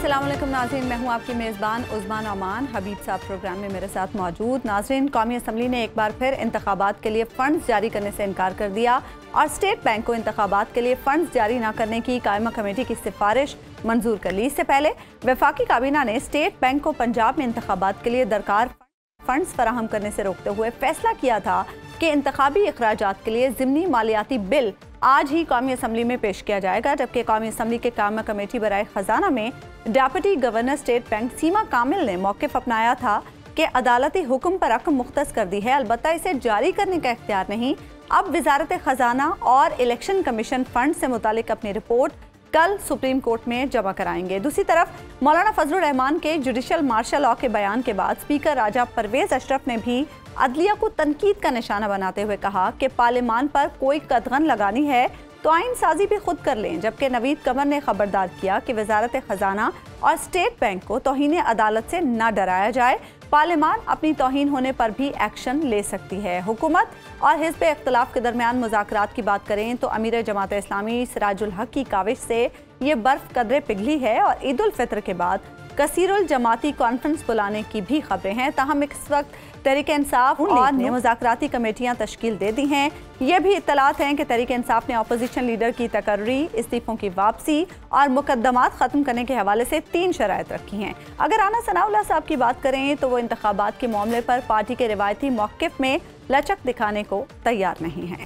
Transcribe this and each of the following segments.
अस्सलाम वालेकुम नाज़रीन, मैं हूं आपकी मेज़बान उस्मान अमान। हबीब साहब प्रोग्राम में मेरे साथ मौजूद। नाज़रीन, कौमी असम्बली ने एक बार फिर इंतखाबात के लिए फ़ंड्स जारी करने से इनकार कर दिया और स्टेट बैंक को इंतखाबात के लिए फ़ंड्स जारी न करने की कायमा कमेटी की सिफारिश मंजूर कर ली। इससे पहले वफाकी काबीना ने स्टेट बैंक को पंजाब में इंतखाबात के लिए दरकार फ़ंड्स फराहम करने से रोकते हुए फैसला किया था कि इंतखाबी अखराजात के लिए ज़िमनी मालियाती बिल आज ही कौमी असम्बली में पेश किया जाएगा। जबकि कौमी असम्बली के कायमा कमेटी बराए ख़जाना में डेप्यूटी गवर्नर स्टेट बैंक सीमा कामिल ने मौक़िफ़ अपनाया था कि अदालती हुक्म पर रकम मुख्तस कर दी है, अलबत्ता इसे जारी करने का इख्तियार नहीं। अब वज़ारत ख़जाना और इलेक्शन कमीशन फ़ंड से मुतालिक अपनी रिपोर्ट कल सुप्रीम कोर्ट में जमा कराएंगे। दूसरी तरफ मौलाना फजलुर रहमान के जुडिशल मार्शल लॉ के बयान के बाद स्पीकर राजा परवेज अशरफ ने भी अदलिया को तनकीद का निशाना बनाते हुए कहा कि पार्लियामान पर कोई कदगन लगानी है तो आइन साजी भी खुद कर लें। जबकि नवीद कमर ने खबरदार किया कि वजारत खजाना और स्टेट बैंक को तौहीन अदालत से न डराया जाए, पार्लियामान अपनी तौहीन होने पर भी एक्शन ले सकती है। हुकूमत और हिज़्ब इख्तिलाफ के दरमियान मुज़ाकरात की बात करें तो अमीर जमात इस्लामी सिराजुल हक की काविश से ये बर्फ कदरे पिघली है और ईद उल फितर के बाद कसीरुल जमाती कॉन्फ्रेंस बुलाने की भी खबरें हैं। ताहम इस वक्त तहरीक इंसाफ और मुज़ाकराती कमेटियाँ तश्कील दे दी हैं। ये भी इत्तलात हैं कि तहरीक इंसाफ ने अपोजिशन लीडर की तकर्री, इस्तीफ़ों की वापसी और मुकदमात ख़त्म करने के हवाले से 3 शराइत रखी हैं। अगर राना सनाउल्लाह साहब की बात करें तो वो इंतखाबात के मामले पर पार्टी के रिवायती मौक़िफ़ में लचक दिखाने को तैयार नहीं है।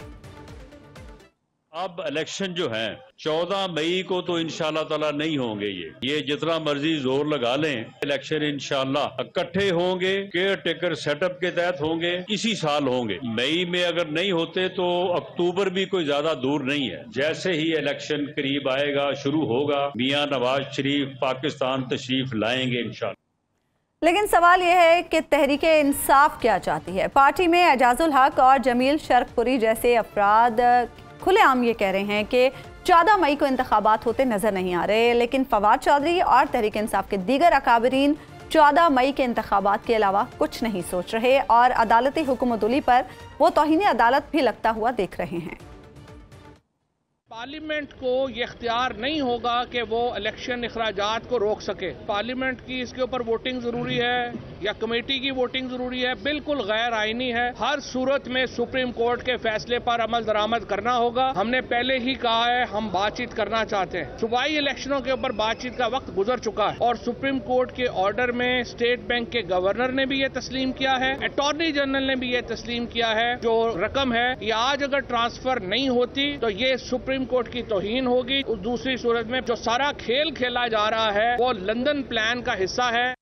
अब इलेक्शन जो है 14 मई को तो इंशाल्लाह ताला नहीं होंगे। ये जितना मर्जी जोर लगा लें, इलेक्शन इंशाल्लाह इकट्ठे होंगे, केयर टेकर सेटअप के तहत होंगे, इसी साल होंगे। मई में अगर नहीं होते तो अक्टूबर भी कोई ज्यादा दूर नहीं है। जैसे ही इलेक्शन करीब आएगा, शुरू होगा, मियां नवाज शरीफ पाकिस्तान तशरीफ लाएंगे इंशाल्लाह। लेकिन सवाल यह है कि तहरीक इंसाफ क्या चाहती है। पार्टी में एजाजुल हक और जमील शर्कपुरी जैसे अफराद खुलेआम ये कह रहे हैं कि 14 मई को इंतखाबात होते नजर नहीं आ रहे, लेकिन फवाद चौधरी और तहरीक इंसाफ के दीगर अकाबरीन 14 मई के इंतखाबात के अलावा कुछ नहीं सोच रहे और अदालती हुक्म-उदुली पर वो तौहीन अदालत भी लगता हुआ देख रहे हैं। पार्लियामेंट को ये इख्तियार नहीं होगा कि वो इलेक्शन अखराजात को रोक सके। पार्लियामेंट की इसके ऊपर वोटिंग जरूरी है या कमेटी की वोटिंग जरूरी है, बिल्कुल गैर आईनी है। हर सूरत में सुप्रीम कोर्ट के फैसले पर अमल दरामद करना होगा। हमने पहले ही कहा है हम बातचीत करना चाहते हैं। सूबाई इलेक्शनों के ऊपर बातचीत का वक्त गुजर चुका है और सुप्रीम कोर्ट के ऑर्डर में स्टेट बैंक के गवर्नर ने भी ये तस्लीम किया है, अटॉर्नी जनरल ने भी ये तस्लीम किया है। जो रकम है ये आज अगर ट्रांसफर नहीं होती तो ये सुप्रीम कोर्ट की तौहीन होगी। उस दूसरी सूरत में जो सारा खेल खेला जा रहा है वो लंदन प्लान का हिस्सा है।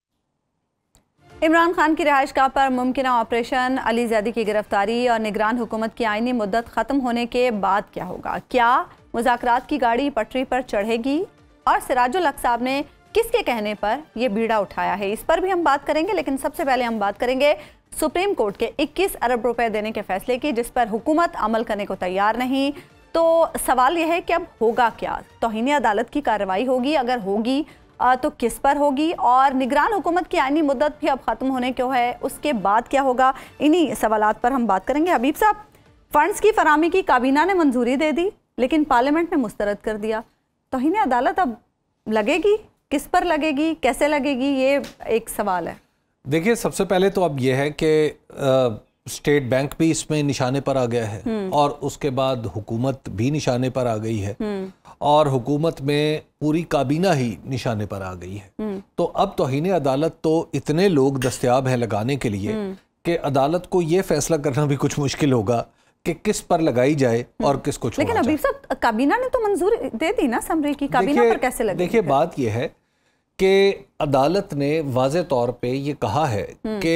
इमरान खान की रिहाइशगाह पर मुमकिन ऑपरेशन अली ज़ैदी की गिरफ्तारी और निगरान हुकूमत की आईनी मुद्दत ख़त्म होने के बाद क्या होगा? क्या मुज़ाकरात की गाड़ी पटरी पर चढ़ेगी? और सिराजुल हक साहब ने किसके कहने पर यह बीड़ा उठाया है, इस पर भी हम बात करेंगे। लेकिन सबसे पहले हम बात करेंगे सुप्रीम कोर्ट के 21 अरब रुपए देने के फैसले की, जिस पर हुकूमत अमल करने को तैयार नहीं। तो सवाल यह है कि अब होगा क्या? तौहीन अदालत की कार्रवाई होगी? अगर होगी तो किस पर होगी? और निगरान हुकूमत की आईनी मुद्दत भी अब ख़त्म होने को है, उसके बाद क्या होगा? इन्हीं सवालात पर हम बात करेंगे। हबीब साहब, फंड्स की फराहमी की काबीना ने मंजूरी दे दी लेकिन पार्लियामेंट ने मुस्तरद कर दिया। तौहीन अदालत अब लगेगी? किस पर लगेगी? कैसे लगेगी? ये एक सवाल है। देखिए, सबसे पहले तो अब यह है कि स्टेट बैंक भी इसमें निशाने पर आ गया है और उसके बाद हुकूमत भी निशाने पर आ गई है और हुकूमत में पूरी काबीना ही निशाने पर आ गई है। तो अब तौहीन अदालत तो इतने लोग दस्तयाब हैं लगाने के लिए कि अदालत को ये फैसला करना भी कुछ मुश्किल होगा कि किस पर लगाई जाए और किसको छोड़ा जाए। लेकिन अभी सब काबीना ने तो मंजूरी दे दी ना समरी की, काबीना पर कैसे लगेगी? देखिए, बात यह है कि अदालत ने वाज़े तौर पे ये कहा है कि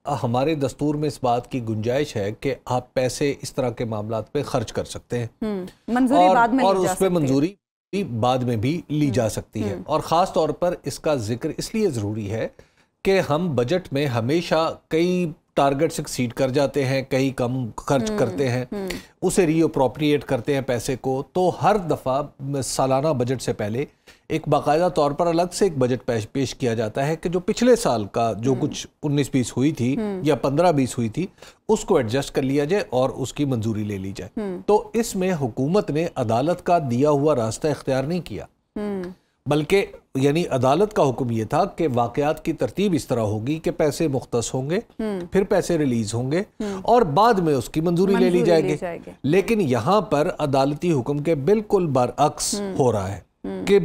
हमारे दस्तूर में इस बात की गुंजाइश है कि आप पैसे इस तरह के मामलात पे खर्च कर सकते हैं, मंजूरी बाद में और उस पर मंजूरी भी बाद में भी ली जा सकती है। और ख़ास तौर पर इसका जिक्र इसलिए ज़रूरी है कि हम बजट में हमेशा कई टारगेट्स एक्सीड कर जाते हैं, कहीं कम खर्च करते हैं, उसे रीअप्रोप्रिएट करते हैं पैसे को। तो हर दफ़ा सालाना बजट से पहले एक बाकायदा तौर पर अलग से एक बजट पेश किया जाता है कि जो पिछले साल का जो कुछ 19-20 हुई थी या 15-20 हुई थी उसको एडजस्ट कर लिया जाए और उसकी मंजूरी ले ली जाए। तो इसमें हुकूमत ने अदालत का दिया हुआ रास्ता इख्तियार नहीं किया, बल्कि यानी अदालत का हुक्म ये था कि वाकयात की तरतीब इस तरह होगी कि पैसे मुख्तस होंगे, फिर पैसे रिलीज होंगे और बाद में उसकी मंजूरी ले ली जाएगी। लेकिन यहाँ पर अदालती हुक्म के बिल्कुल बरअक्स हो रहा है कि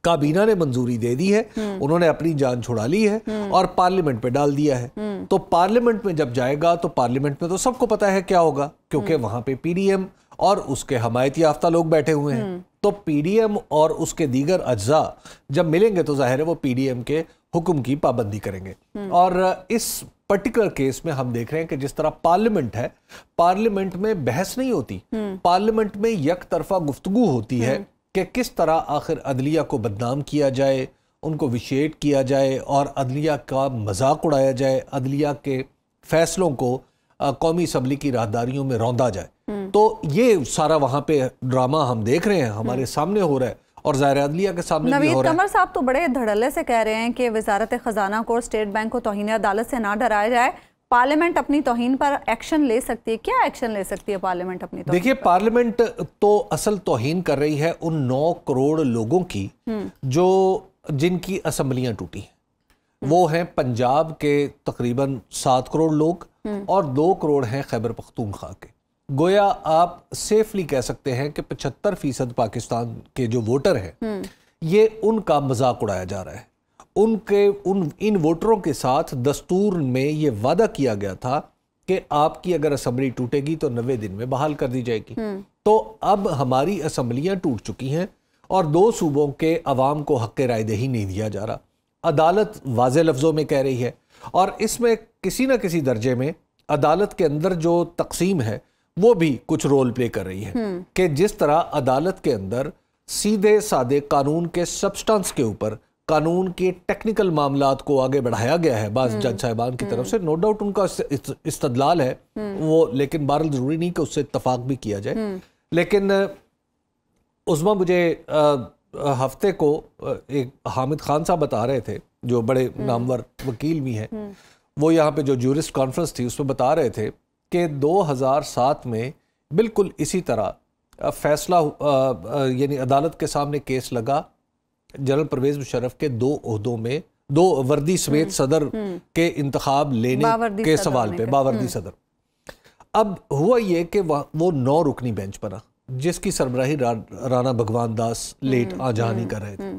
काबीना ने मंजूरी दे दी है, उन्होंने अपनी जान छुड़ा ली है और पार्लियामेंट पे डाल दिया है। तो पार्लियामेंट में जब जाएगा तो पार्लियामेंट में तो सबको पता है क्या होगा, क्योंकि वहां पे पीडीएम और उसके हमायती याफ्ता लोग बैठे हुए हैं। तो पीडीएम और उसके दीगर अज्जा जब मिलेंगे तो जाहिर है वो पीडीएम के हुक्म की पाबंदी करेंगे। और इस पर्टिकुलर केस में हम देख रहे हैं कि जिस तरह पार्लियामेंट है, पार्लियामेंट में बहस नहीं होती, पार्लियामेंट में एक तरफा गुफ्तगू होती है कि किस तरह आखिर अदलिया को बदनाम किया जाए, उनको विशेट किया जाए और अदलिया का मजाक उड़ाया जाए, अदलिया के फैसलों को कौमी असम्बली की राहदारियों में रौंदा जाए। तो ये सारा वहाँ पे ड्रामा हम देख रहे हैं, हमारे सामने हो रहा है और ज़ाहिर अदलिया के सामने भी हो रहा है। कमर साहब तो बड़े धड़ल्ले से कह रहे हैं कि वजारत खजाना को स्टेट बैंक को तौहीन अदालत से ना डराया जाए, पार्लियामेंट अपनी तौहीन पर एक्शन ले सकती है। क्या एक्शन ले सकती है पार्लियामेंट अपनी तौहीन? देखिए, पार्लियामेंट तो असल तौहीन कर रही है उन 9 करोड़ लोगों की जो जिनकी असम्बलियां टूटी हैं। वो हैं पंजाब के तकरीबन 7 करोड़ लोग और 2 करोड़ हैं खैबर पख्तूनख्वा के। गोया आप सेफली कह सकते हैं कि 75% पाकिस्तान के जो वोटर हैं ये उनका मजाक उड़ाया जा रहा है। इन वोटरों के साथ दस्तूर में ये वादा किया गया था कि आपकी अगर असम्बली टूटेगी तो 90 दिन में बहाल कर दी जाएगी। तो अब हमारी असम्बलियां टूट चुकी हैं और 2 सूबों के अवाम को हक़ राय दही नहीं दिया जा रहा। अदालत वाज़े लफ्ज़ों में कह रही है और इसमें किसी न किसी दर्जे में अदालत के अंदर जो तकसीम है वो भी कुछ रोल प्ले कर रही है कि जिस तरह अदालत के अंदर सीधे सादे कानून के सब्सटेंस के ऊपर कानून के टेक्निकल मामलात को आगे बढ़ाया गया है बाज़ जज साहिबान की तरफ से। नो डाउट उनका इस्तदलाल है वो, लेकिन बहरहाल ज़रूरी नहीं कि उससे इत्तफाक भी किया जाए। लेकिन उस्मा मुझे हफ्ते को एक हामिद खान साहब बता रहे थे जो बड़े नामवर वकील भी हैं, वो यहाँ पे जो जूरिस्ट कॉन्फ्रेंस थी उसमें बता रहे थे कि 2007 में बिल्कुल इसी तरह फैसला यानी अदालत के सामने केस लगा जनरल परवेज मुशर्रफ के 2 ओहदों में 2 वर्दी समेत सदर के इंतखाब लेने के सवाल पे, बावर्दी सदर। अब हुआ ये कि वो 9 रुकनी बेंच बना जिसकी सरबराही राणा भगवान दास लेट आजानी कर रहे थे।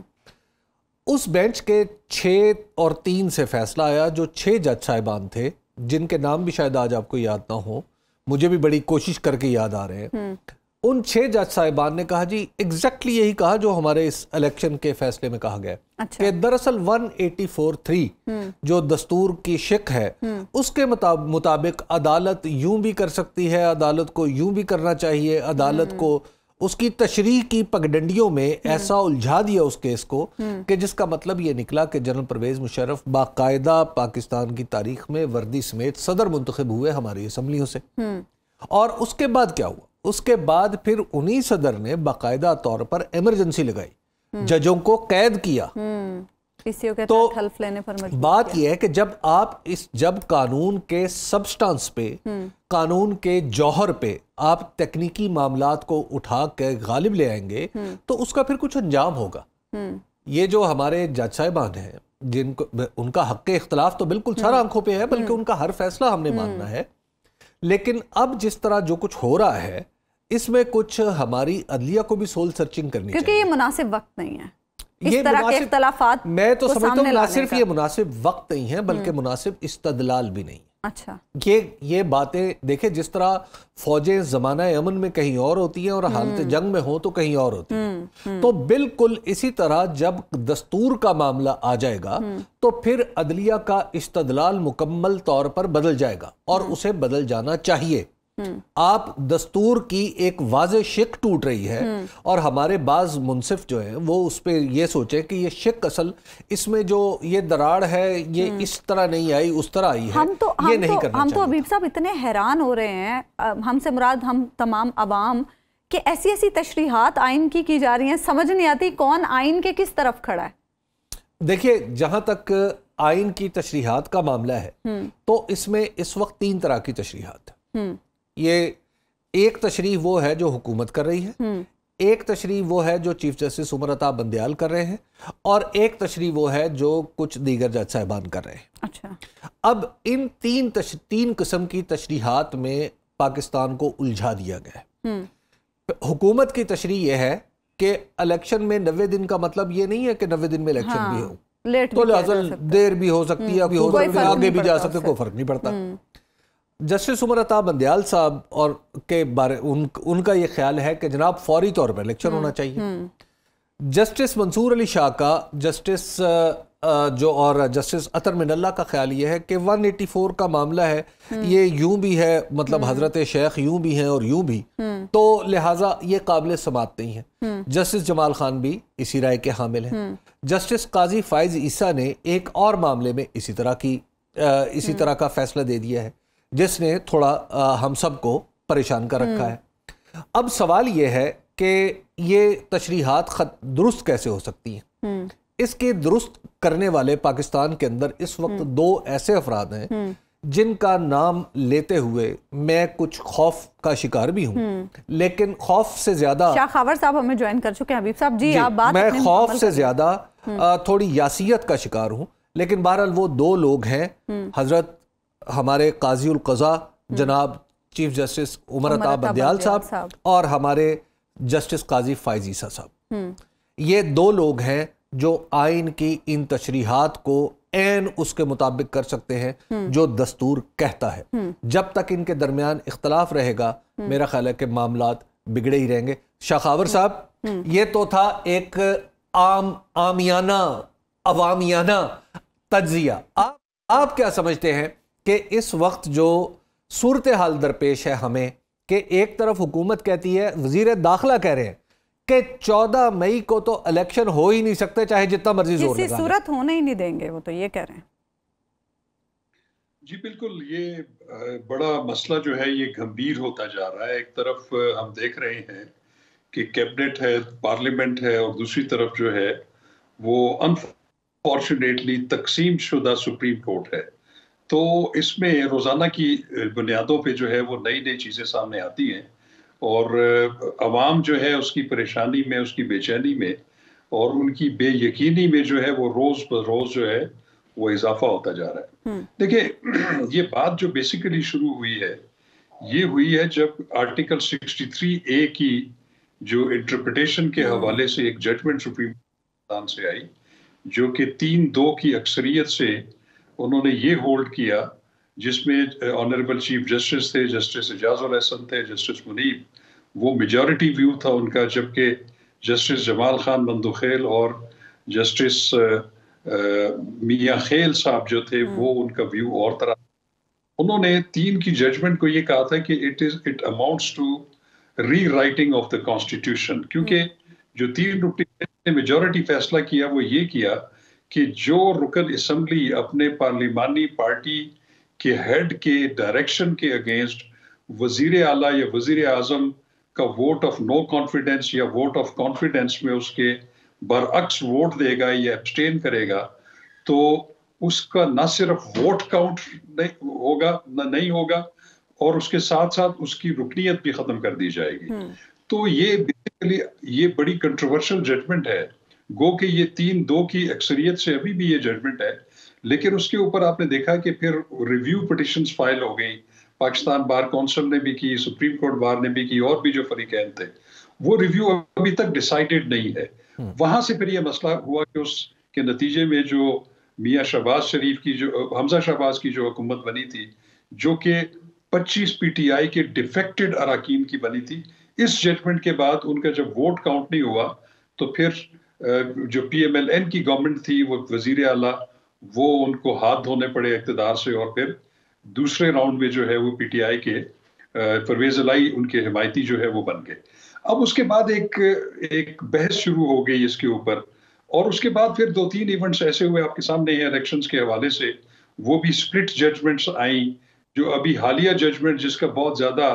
उस बेंच के 6 और 3 से फैसला आया। जो 6 जज साहिबान थे जिनके नाम भी शायद आज आपको याद ना हो, मुझे भी बड़ी कोशिश करके याद आ रहे हैं, उन 6 जज साहिबान ने कहा जी एग्जैक्टली यही कहा जो हमारे इस इलेक्शन के फैसले में कहा गया। अच्छा। कि दरअसल 184(3) जो दस्तूर की शिक है उसके मुताबिक अदालत यूं भी कर सकती है, अदालत को यूं भी करना चाहिए, अदालत को उसकी तशरीह की पगडंडियों में ऐसा उलझा दिया उस केस को कि जिसका मतलब ये निकला कि जनरल परवेज मुशर्रफ बाकायदा पाकिस्तान की तारीख में वर्दी समेत सदर मुंतखब हुए हमारी असम्बलियों से। और उसके बाद क्या हुआ? उसके बाद फिर उन्हीं सदर ने बाकायदा तौर पर इमरजेंसी लगाई, जजों को कैद किया। तो हल्फ लेने पर बात यह है कि जब कानून के सब्सटेंस पे, कानून के जौहर पे आप तकनीकी मामलात को उठा के गालिब ले आएंगे तो उसका फिर कुछ अंजाम होगा। ये जो हमारे जज साहिबान हैं जिनको उनका हक़ इख्तलाफ तो बिल्कुल सारा आंखों पे है, बल्कि उनका हर फैसला हमने मानना है। लेकिन अब जिस तरह जो कुछ हो रहा है इसमें कुछ हमारी अदलिया को भी सोल सर्चिंग करनी चाहिए, क्योंकि ये मुनासिब वक्त नहीं है इस तरह के इख्तलाफात। मैं तो समझता हूँ ना सिर्फ ये मुनासिब वक्त नहीं है बल्कि मुनासिब इस्तदलाल भी नहीं। अच्छा, ये बातें देखे, जिस तरह फौजें ज़माना अमन में कहीं और होती हैं और हालत जंग में हो तो कहीं और होती हैं, तो बिल्कुल इसी तरह जब दस्तूर का मामला आ जाएगा तो फिर अदलिया का इस्तदलाल मुकम्मल तौर पर बदल जाएगा और उसे बदल जाना चाहिए। आप दस्तूर की एक वाज़े शिक टूट रही है और हमारे बाज मुनसिफ जो है वो उस पर ये सोचे कि ये शिक असल इसमें जो ये दरार है ये इस तरह नहीं आई उस तरह आई है। हम तो हबीब साहब इतने हैरान हो रहे हैं, हमसे मुराद हम तमाम अवाम, कि ऐसी ऐसी तशरीहात आइन की जा रही हैं, समझ नहीं आती कौन आइन के किस तरफ खड़ा है। देखिए, जहां तक आइन की तशरीहात का मामला है तो इसमें इस वक्त 3 तरह की तशरीहात है। ये एक तशरीह वो है जो हुकूमत कर रही है, एक तशरीह वो है जो चीफ जस्टिस उमर अता बंदियाल कर रहे हैं और एक तशरीह वो है जो कुछ दीगर जज साहिबान कर रहे हैं। अच्छा, अब इन तीन किस्म की तशरीहात में पाकिस्तान को उलझा दिया गया है। हुकूमत की तशरीह यह है कि इलेक्शन में 90 दिन का मतलब ये नहीं है कि 90 दिन में इलेक्शन भी हो, लेट तो लिहाजा देर भी हो सकती है, अभी हो सकती है, आगे भी जा सकते, कोई फर्क नहीं पड़ता। जस्टिस उमर अता बंदियाल साहब और के बारे उनका ये ख्याल है कि जनाब फौरी तौर पर इलेक्शन होना चाहिए। जस्टिस मंसूर अली शाह का और जस्टिस अतर मिनल्ला का ख्याल ये है कि 184 का मामला है, ये यूं भी है, मतलब हजरत शेख यूं भी हैं और यूं भी, तो लिहाजा ये काबिल समात नहीं है। जस्टिस जमाल खान भी इसी राय के हामिल हैं। जस्टिस काजी फाइज ईसा ने एक और मामले में इसी तरह का फैसला दे दिया है, जिसने थोड़ा हम सबको परेशान कर रखा है। अब सवाल यह है कि ये तशरीहात दुरुस्त कैसे हो सकती हैं। इसके दुरुस्त करने वाले पाकिस्तान के अंदर इस वक्त दो ऐसे अफराद हैं जिनका नाम लेते हुए मैं कुछ खौफ का शिकार भी हूँ, लेकिन खौफ से ज्यादा शाह खावर साहब हमें ज्वाइन कर चुके हैं। हबीब साहब जी, आप बात मैं खौफ से ज्यादा थोड़ी यासियत का शिकार हूँ। लेकिन बहरहाल वो दो लोग हैं, हजरत हमारे काजी उल क़ज़ा जनाब चीफ जस्टिस उमर अता बंदियाल साहब और हमारे जस्टिस काजी फाइज ईसा साहब। ये दो लोग हैं जो आइन की इन तशरीहात को ऐन उसके मुताबिक कर सकते हैं जो दस्तूर कहता है। जब तक इनके दरमियान इख्तलाफ रहेगा, मेरा ख्याल है कि मामलात बिगड़े ही रहेंगे। शाखावर साहब, ये तो था एक आमियाना अवामियाना तज्जिया। आप क्या समझते हैं कि इस वक्त जो सूरत हाल दरपेश है हमें, कि एक तरफ हुकूमत कहती है, वजीर दाखिला कह रहे हैं कि 14 मई को तो इलेक्शन हो ही नहीं सकते चाहे जितना मर्जी जोर लगा, किसी सूरत होने ही नहीं देंगे, वो तो ये कह रहे हैं। जी बिल्कुल, ये बड़ा मसला जो है ये गंभीर होता जा रहा है। एक तरफ हम देख रहे हैं कि कैबिनेट है, पार्लियामेंट है, और दूसरी तरफ जो है वो अनफॉर्चुनेटली तकसीम शुदा सुप्रीम कोर्ट है। तो इसमें रोज़ाना की बुनियादों पे जो है वो नई नई चीज़ें सामने आती हैं और अवाम जो है उसकी परेशानी में, उसकी बेचैनी में और उनकी बेयकीनी में जो है वो रोज़ ब रोज़ जो है वो इजाफा होता जा रहा है। देखिए, ये बात जो बेसिकली शुरू हुई है, ये हुई है जब आर्टिकल 63A की जो इंटरप्रिटेशन के हवाले से एक जजमेंट सुप्रीम कोर्ट से आई, जो कि 3-2 की अक्सरियत से उन्होंने ये होल्ड किया, जिसमें ऑनरेबल चीफ जस्टिस थे, जस्टिस एजाजुल हसन थे, जस्टिस मुनीब, वो मेजॉरिटी व्यू था उनका, जबकि जस्टिस जमाल खान मंदुखेल और जस्टिस मियां खेल साहब जो थे वो उनका व्यू और तरह। उन्होंने 3 की जजमेंट को ये कहा था कि it amounts to rewriting of the constitution, क्योंकि जो 3 रुकनी ने मेजॉरिटी फैसला किया वो ये किया कि जो रुकन असम्बली अपने पार्लिमानी पार्टी के हेड के डायरेक्शन के अगेंस्ट वजीर आला या वजीर आजम का वोट ऑफ नो कॉन्फिडेंस या वोट ऑफ कॉन्फिडेंस में उसके बरअक्स वोट देगा या एब्सटेन करेगा, तो उसका न सिर्फ वोट काउंट नहीं होगा और उसके साथ साथ उसकी रुकनीयत भी खत्म कर दी जाएगी। तो ये बेसिकली ये बड़ी कंट्रोवर्शियल जजमेंट है। गो कि ये 3-2 की अक्सरियत से अभी भी ये जजमेंट है, लेकिन उसके ऊपर आपने देखा कि फिर रिव्यू पिटिशंस फाइल हो गई, पाकिस्तान बार काउंसिल ने भी की, सुप्रीम कोर्ट बार ने भी की, और भी जो फरीकैन थे, वो रिव्यू अभी तक डिसाइडेड नहीं है। वहां से फिर ये मसला हुआ कि उसके नतीजे में जो मियां शहबाज शरीफ की जो हमजा शहबाज की जो हुकूमत बनी थी, जो कि 25 PTI के डिफेक्टेड अराकीन की बनी थी, इस जजमेंट के बाद उनका जब वोट काउंट नहीं हुआ तो फिर जो PMLN की गवर्नमेंट थी, वो वजीर आला, वो उनको हाथ धोने पड़े इक़्तिदार से, और फिर दूसरे राउंड में जो है वो PTI के परवेज इलाही उनके हिमायती जो है वो बन गए। अब उसके बाद एक बहस शुरू हो गई इसके ऊपर, और उसके बाद फिर 2-3 इवेंट्स ऐसे हुए आपके सामने हैं इलेक्शंस के हवाले से, वो भी स्प्लिट जजमेंट्स आई। जो अभी हालिया जजमेंट जिसका बहुत ज्यादा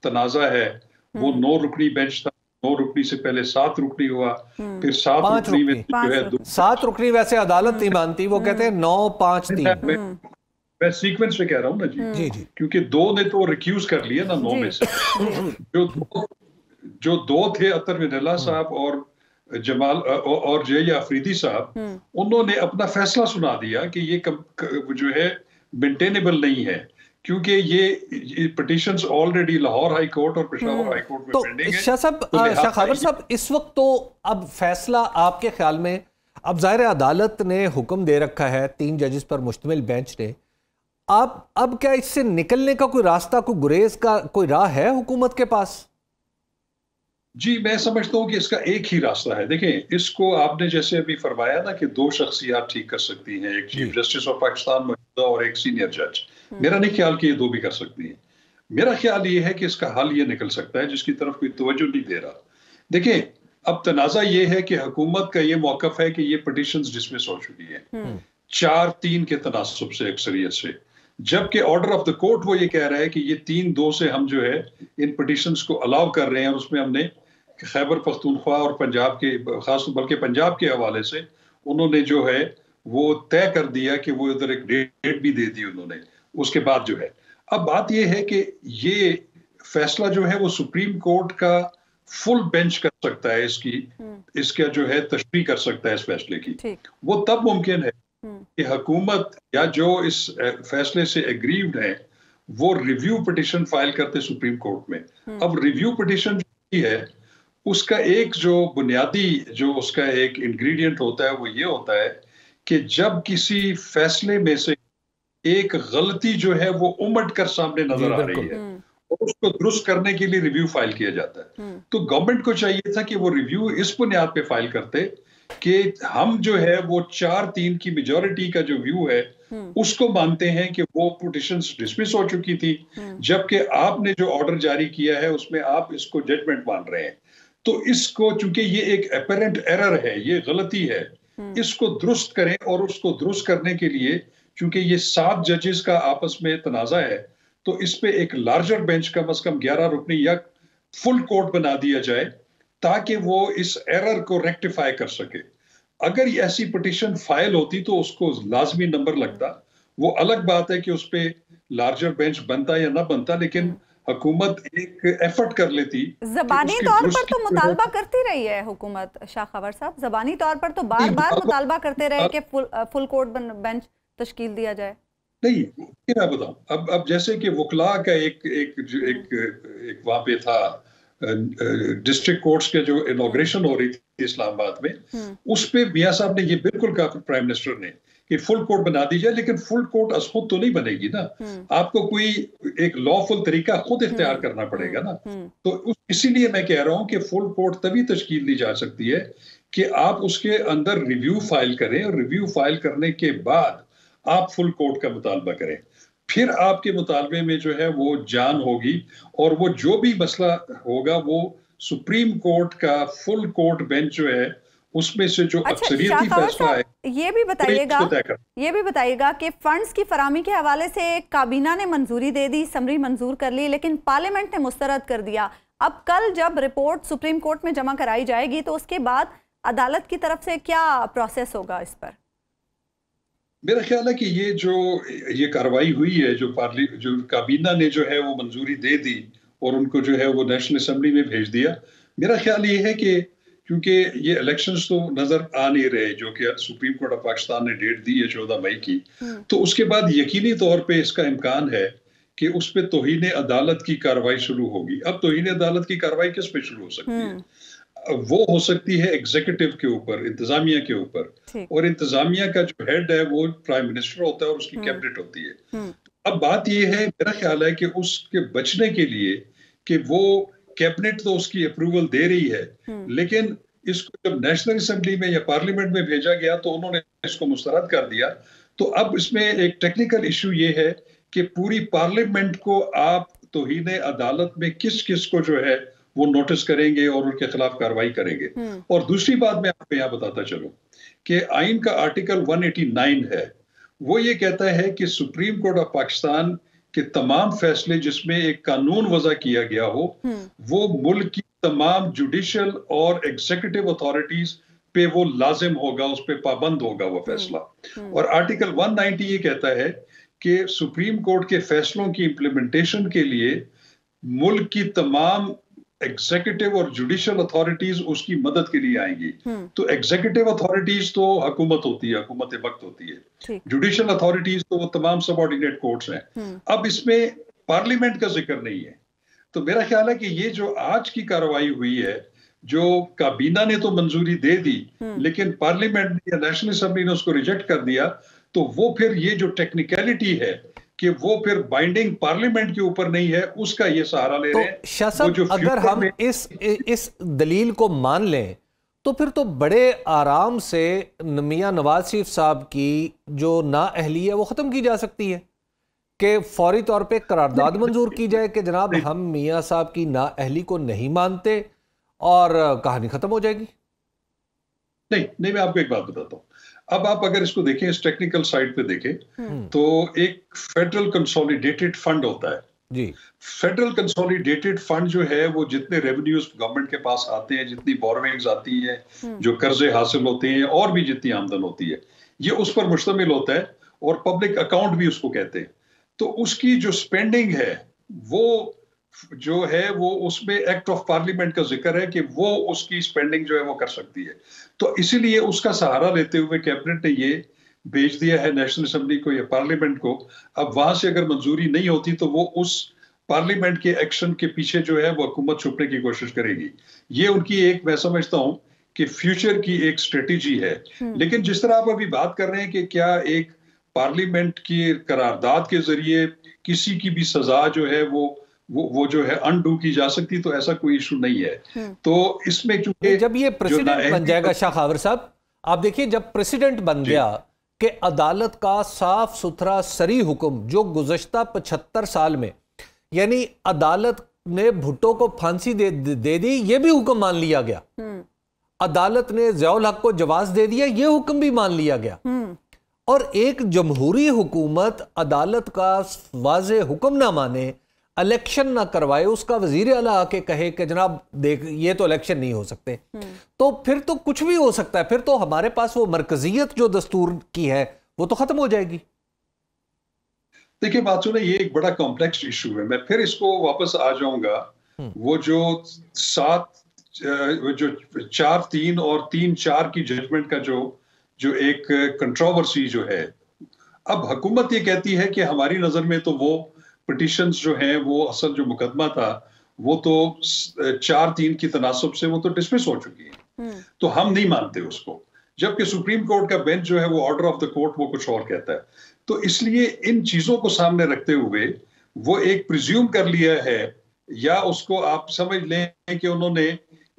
तनाजा है, वो 9 रुकनी बेंच था, 9 रुकनी से पहले 7 रुकनी हुआ, फिर 7 रुकनी में जो है 7 रुकनी वैसे अदालत नहीं मानती, वो कहते हैं 9-5-3। मैं सीक्वेंस में कह रहा हूँ ना जी, क्योंकि 2 ने तो रिक्यूज कर लिया ना 9 में से। जो जो दो थे, अतर विनला साहब और जमाल और जे अफरीदी साहब, उन्होंने अपना फैसला सुना दिया कि ये जो है मेंटेनेबल नहीं है, क्योंकि ये petitions already Lahore high court और पेशावर हाई कोर्ट में पेंडिंग है। शाह साहब, शाह खबर साहब, इस वक्त तो अब फैसला आपके ख्याल में, अब ज़ाहिर अदालत ने हुक्म दे रखा है 3 जजेस पर मुश्तमिल बेंच ने, अब क्या इससे निकलने का कोई रास्ता, कोई गुरेज का कोई राह है हुकूमत के पास? जी, मैं समझता हूँ कि इसका एक ही रास्ता है। देखें, इसको आपने जैसे अभी फरमाया ना कि 2 शख्सियात ठीक कर सकती हैं, एक चीफ जस्टिस ऑफ पाकिस्तान मौजूदा और एक सीनियर जज। मेरा नहीं ख्याल कि ये 2 भी कर सकती हैं। मेरा ख्याल ये है कि इसका हल ये निकल सकता है जिसकी तरफ कोई तवज्जो नहीं दे रहा। देखें, अब तनाज़ा ये है कि हुकूमत का ये मौक़िफ़ है कि ये पिटीशंस डिसमिस हो चुकी है 4-3 के तनासुब से, अक्सरियत से, जबकि ऑर्डर ऑफ द कोर्ट वो ये कह रहा है कि ये 3-2 से हम जो है इन पिटीशंस को अलाउ कर रहे हैं, और उसमें हमने खैबर पख्तूनख्वा और पंजाब के खास, बल्कि पंजाब के हवाले से उन्होंने जो है वो तय कर दिया कि वो इधर एक डेट भी दे दी उन्होंने। उसके बाद जो है, अब बात ये है कि ये फैसला जो है वो सुप्रीम कोर्ट का फुल बेंच कर सकता है, इसका जो है तशरीह कर सकता है इस फैसले की। वो तब मुमकिन है कि हुकूमत या जो इस फैसले से एग्रीव्ड है वो रिव्यू पिटीशन फाइल करते सुप्रीम कोर्ट में। अब रिव्यू पिटीशन जो है उसका एक जो बुनियादी जो उसका एक इंग्रेडिएंट होता है वो ये होता है कि जब किसी फैसले में से एक गलती जो है वो उमड़ कर सामने नजर आ रही है और उसको दुरुस्त करने के लिए रिव्यू फाइल किया जाता है, तो गवर्नमेंट को चाहिए था कि वो रिव्यू इस बुनियाद पे फाइल करते कि हम जो है वो 4-3 की मेजॉरिटी का जो व्यू है उसको मानते हैं कि वो पिटीशंस डिसमिस हो चुकी थी, जबकि आपने जो ऑर्डर जारी किया है उसमें आप इसको जजमेंट मान रहे हैं। तो इसको, चूंकि ये एक अपरेंट एरर है, ये गलती है, इसको दुरुस्त करें, और उसको दुरुस्त करने के लिए चूंकि ये 7 जजेस का आपस में तनाजा है, तो इस पे एक लार्जर बेंच कम से कम 11 रुकनी या फुल कोर्ट बना दिया जाए ताकि वो इस एरर को रेक्टिफाई कर सके। अगर ये ऐसी पिटीशन फाइल होती तो उसको लाजमी नंबर लगता, वो अलग बात है कि उस पे लार्जर बेंच बनता या ना बनता, लेकिन हुकूमत एक एफर्ट कर लेती। ज़बानी तौर पर तो मुतालबा करती रही है हुकूमत, शाह खबर साहब, ज़बानी तौर पर तो बार बार मुतालबा करते रहे कि फुल कोर्ट बेंच तश्कील दिया जाए। नहीं, मैं बताऊं, अब जैसे कि वकला का एक वहां पे था डिस्ट्रिक्ट कोर्ट्स के जो इनॉग्रेशन हो रही थी इस्लामाबाद में, उस पे मियां साहब ने ये बिल्कुल कहा प्राइम मिनिस्टर ने कि फुल कोर्ट बना दी जाए, लेकिन फुल कोर्ट अस खुद तो नहीं बनेगी ना, आपको कोई एक लॉफुल तरीका खुद इख्तियार करना पड़ेगा ना। तो इसीलिए मैं कह रहा हूं कि फुल कोर्ट तभी तश्कील दी जा सकती है कि आप उसके अंदर रिव्यू फाइल करें, और रिव्यू फाइल करने के बाद आप फुल कोर्ट का मुतालबा करें, फिर आपके मुतालबे में जो है वो जान होगी, और वो जो भी मसला होगा वो सुप्रीम कोर्ट का फुल कोर्ट बेंच जो है उसमें से जो अक्सरियती फैसला है। ये भी बताइएगा कि फंड्स की फरामी के हवाले से काबीना ने मंजूरी दे दी, समरी मंजूर कर ली, लेकिन पार्लियामेंट ने मुस्तरद कर दिया। अब कल जब रिपोर्ट सुप्रीम कोर्ट में जमा कराई जाएगी तो उसके बाद अदालत की तरफ से क्या प्रोसेस होगा इस पर? मेरा ख्याल है कि ये कार्रवाई हुई है, जो काबीना ने जो है वो मंजूरी दे दी और उनको जो है वो नेशनल असेंबली में भेज दिया। मेरा ख्याल ये है कि क्योंकि ये इलेक्शंस तो नजर आ नहीं रहे, जो कि सुप्रीम कोर्ट ऑफ पाकिस्तान ने डेट दी है 14 मई की, तो उसके बाद यकीनी तौर पे इसका इम्कान है कि उस पे तौहीन अदालत की कार्रवाई शुरू होगी। अब तौहीन अदालत की कार्रवाई किस पे शुरू हो सकती है? वो हो सकती है एग्जीक्यूटिव के ऊपर, इंतजामिया के ऊपर, और इंतजामिया का जो हेड है वो प्राइम मिनिस्टर होता है और उसकी कैबिनेट होती है। अब बात ये है, मेरा ख्याल है कि उसके बचने के लिए कि वो कैबिनेट तो उसकी अप्रूवल दे रही है, लेकिन इसको जब नेशनल असेंबली में या पार्लियामेंट में भेजा गया तो उन्होंने इसको मुस्तरद कर दिया। तो अब इसमें एक टेक्निकल इशू ये है कि पूरी पार्लियामेंट को आप तौहीन अदालत में किस किस को जो है वो नोटिस करेंगे और उनके खिलाफ कार्रवाई करेंगे। और दूसरी बात मैं आपको यहाँ बताता चलूं कि आइन का आर्टिकल 189 है, वो ये कहता है कि सुप्रीम कोर्ट ऑफ पाकिस्तान के तमाम फैसले जिसमें एक कानून वज़ा किया गया हो, वो मुल्क की तमाम जुडिशियल और एग्जीक्यूटिव अथॉरिटीज पे वो लाजिम होगा, उस पे पाबंद होगा वो फैसला। और आर्टिकल 190 ये कहता है कि सुप्रीम कोर्ट के फैसलों की इम्प्लीमेंटेशन के लिए मुल्क की तमाम एग्जीक्यूटिव और जुडिशियल अथॉरिटीज उसकी मदद के लिए आएंगी। तो एग्जीक्यूटिव अथॉरिटीज तो हुकूमत होती है, हुकूमत वक्त होती है। जुडिशियल अथॉरिटीज तो वो तमाम सबऑर्डिनेट कोर्ट्स हैं। अब इसमें पार्लियामेंट का जिक्र नहीं है। तो मेरा ख्याल है कि ये जो आज की कार्रवाई हुई है, जो काबीना ने तो मंजूरी दे दी लेकिन पार्लियामेंट या नेशनल असेंबली ने उसको रिजेक्ट कर दिया, तो वो फिर ये जो टेक्निकलिटी है कि वो फिर बाइंडिंग पार्लियामेंट के ऊपर नहीं है, उसका ये सहारा ले रहे हैं। शाह साहब, अगर हम इस दलील को मान लें तो फिर तो बड़े आराम से मियां नवाज शरीफ साहब की जो नाअहली है वो खत्म की जा सकती है कि फौरी तौर पे करारदाद मंजूर की जाए कि जनाब हम मियां साहब की नाअहली को नहीं मानते और कहानी खत्म हो जाएगी। नहीं, मैं आपको एक बात बताता हूँ। अब आप अगर इसको देखें, इस टेक्निकल साइड पे देखें तो एक फेडरल कंसोलिडेटेड फंड होता है जी। फेडरल कंसोलिडेटेड फंड जो है वो जितने रेवेन्यूज गवर्नमेंट के पास आते हैं, जितनी बोरोविंग्स आती हैं, जो कर्जे हासिल होते हैं और भी जितनी आमदन होती है, ये उस पर मुश्तमिल होता है और पब्लिक अकाउंट भी उसको कहते हैं। तो उसकी जो स्पेंडिंग है वो जो है वो उसमें एक्ट ऑफ पार्लियामेंट का जिक्र है कि वो उसकी स्पेंडिंग जो है वो कर सकती है। तो इसीलिए उसका सहारा लेते हुए कैबिनेट ने ये भेज दिया है नेशनल असेंबली को या पार्लियामेंट को। अब वहां से अगर मंजूरी नहीं होती तो वो उस पार्लियामेंट के एक्शन के पीछे जो है वो हुकूमत छुपने की कोशिश करेगी। ये उनकी एक, मैं समझता हूं कि फ्यूचर की एक स्ट्रेटेजी है। लेकिन जिस तरह आप अभी बात कर रहे हैं कि क्या एक पार्लियामेंट की करारदाद के जरिए किसी की भी सजा जो है वो जो है अनडू की जा सकती, तो ऐसा कोई इशू नहीं है। तो इसमें चूंकि जब ये प्रेसिडेंट बन जाएगा शाह खावर साहब, आप देखिए जब प्रेसिडेंट बन गया कि अदालत का साफ सुथरा सरी हुक्म जो गुज़श्ता 75 साल में, यानी अदालत ने भुट्टो को फांसी दे दी, ये भी हुक्म मान लिया गया। अदालत ने ज़ियाउल हक को जवाज दे दिया, ये हुक्म भी मान लिया गया। और एक जमहूरी हुकूमत अदालत का वाज़े हुक्म ना माने, इलेक्शन ना करवाए, उसका वजीर आला आके कहे कि जनाब देख ये तो इलेक्शन नहीं हो सकते, तो फिर तो कुछ भी हो सकता है। फिर तो हमारे पास वो मरकजियत जो दस्तूर की है वो तो खत्म हो जाएगी। देखिए बात सुने, ये एक बड़ा कॉम्प्लेक्स इशू है। मैं फिर इसको वापस आ जाऊंगा। वो जो 4-3 और 3-4 की जजमेंट का जो एक कंट्रोवर्सी जो है, अब हुकूमत ये कहती है कि हमारी नजर में तो वो पिटिशंस जो हैं वो असल जो मुकदमा था वो तो 4-3 की तनासब से वो तो डिसमिस हो चुकी है, तो हम नहीं मानते उसको। जबकि सुप्रीम कोर्ट का बेंच जो है वो ऑर्डर ऑफ द कोर्ट वो कुछ और कहता है। तो इसलिए इन चीजों को सामने रखते हुए वो एक प्रिज्यूम कर लिया है, या उसको आप समझ लें कि उन्होंने